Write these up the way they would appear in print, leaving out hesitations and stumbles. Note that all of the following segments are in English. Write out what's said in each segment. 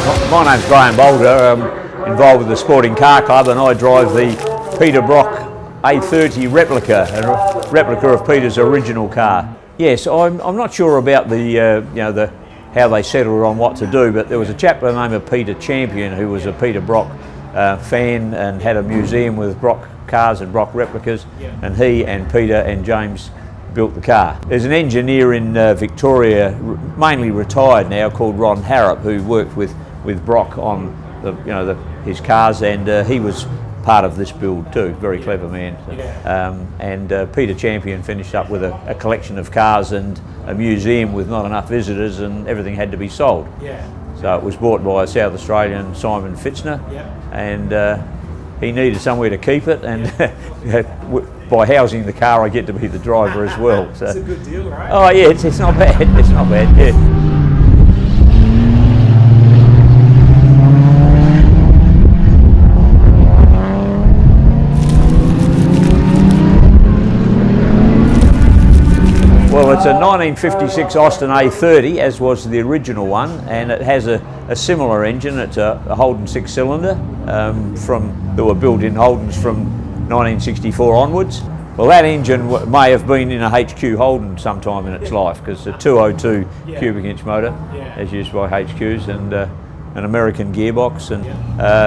My name's Graham Boulter. I'm involved with the Sporting Car Club, and I drive the Peter Brock A30 replica, a replica of Peter's original car. Yes, I'm not sure about the how they settled on what to do, but there was a chap by the name of Peter Champion who was a Peter Brock fan and had a museum with Brock cars and Brock replicas, and he and Peter and James built the car. There's an engineer in Victoria, mainly retired now, called Ron Harrop, who worked with Brock on his cars, and he was part of this build too. Very clever man. And Peter Champion finished up with a collection of cars and a museum with not enough visitors, and everything had to be sold. So it was bought by a South Australian, Simon Pfitzner, and he needed somewhere to keep it, and by housing the car I get to be the driver as well. So. It's a good deal, right? Oh yeah, it's not bad, it's not bad, yeah. Well, it's a 1956 Austin A30, as was the original one, and it has a similar engine. It's a Holden 6-cylinder that were built in Holdens from 1964 onwards. Well, that engine may have been in a HQ Holden sometime in its life, because it's a 202 cubic inch motor, as used by HQs, and an American gearbox, and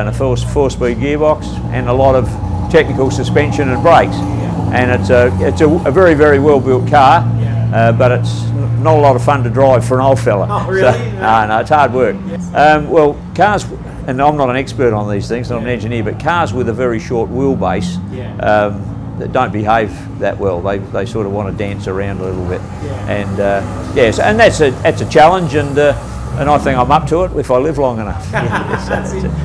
a four-speed gearbox, and a lot of technical suspension and brakes. And it's a very, very well built car. But it's not a lot of fun to drive for an old fella. Oh, really? So, no, it's hard work. Well, cars, and I'm not an expert on these things, I'm an engineer, but cars with a very short wheelbase that don't behave that well. They sort of want to dance around a little bit. And yes, and that's a challenge, and I think I'm up to it if I live long enough. Are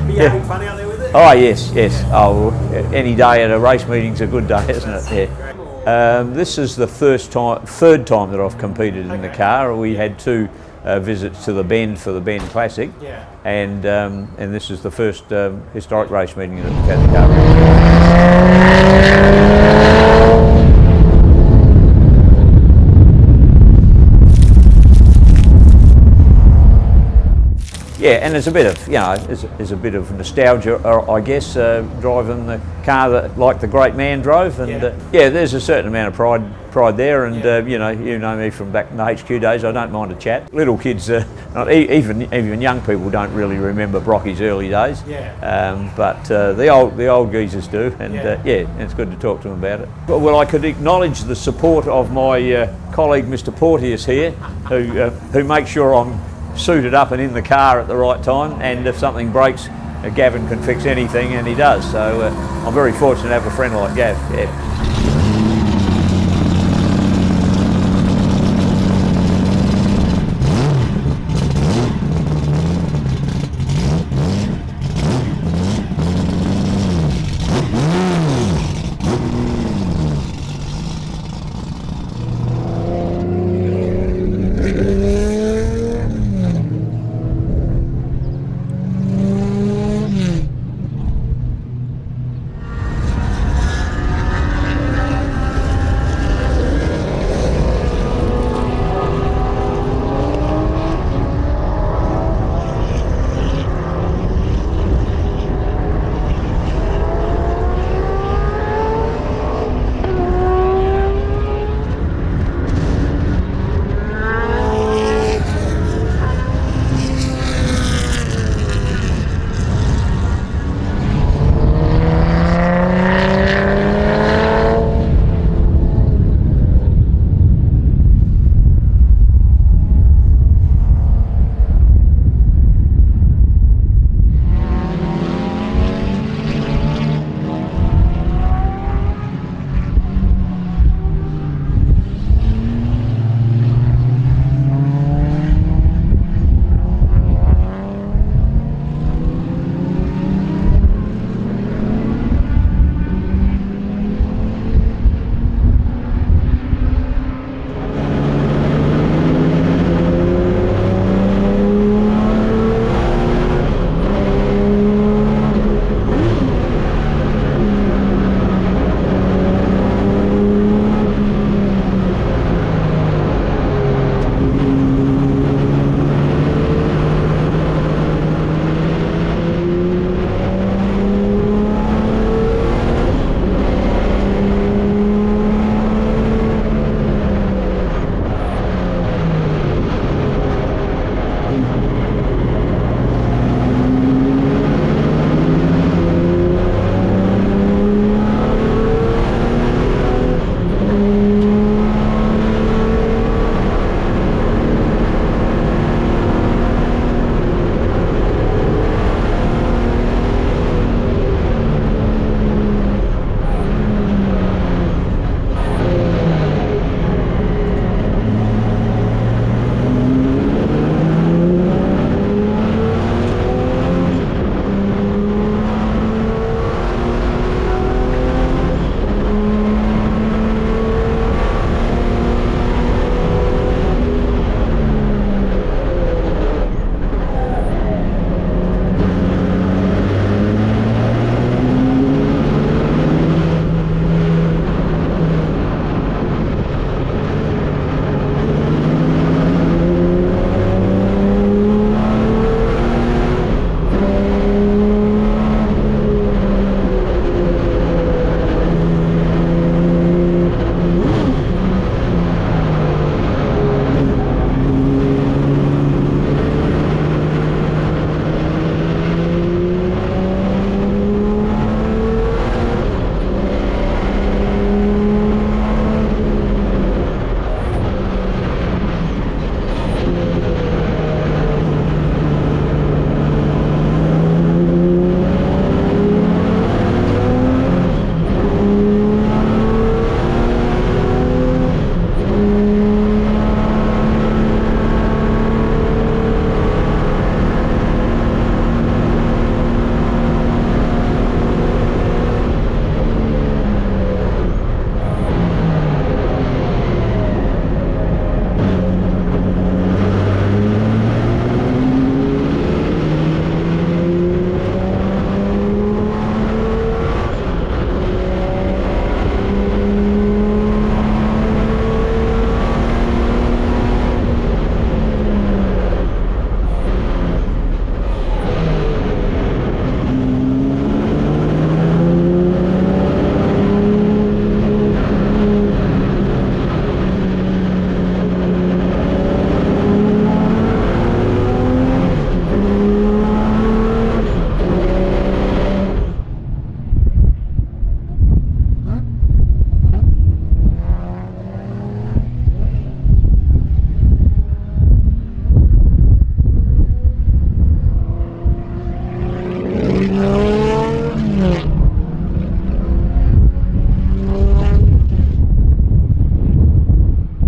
you having fun out there with it? Oh yes. Oh, any day at a race meeting's a good day, isn't it? Yeah. This is the third time that I've competed in the car. We had two visits to the Bend for the Bend Classic, and this is the first historic race meeting that we've had the car. Yeah, and there's a bit of, there's a bit of nostalgia, I guess, driving the car like the great man drove, and there's a certain amount of pride there, and you know me from back in the HQ days. I don't mind a chat. Little kids, even young people, don't really remember Brocky's early days, but the old geezers do, and it's good to talk to them about it. Well, I could acknowledge the support of my colleague Mr. Porteous here, who makes sure I'm suited up and in the car at the right time, and if something breaks, Gavin can fix anything, and he does. So I'm very fortunate to have a friend like Gav.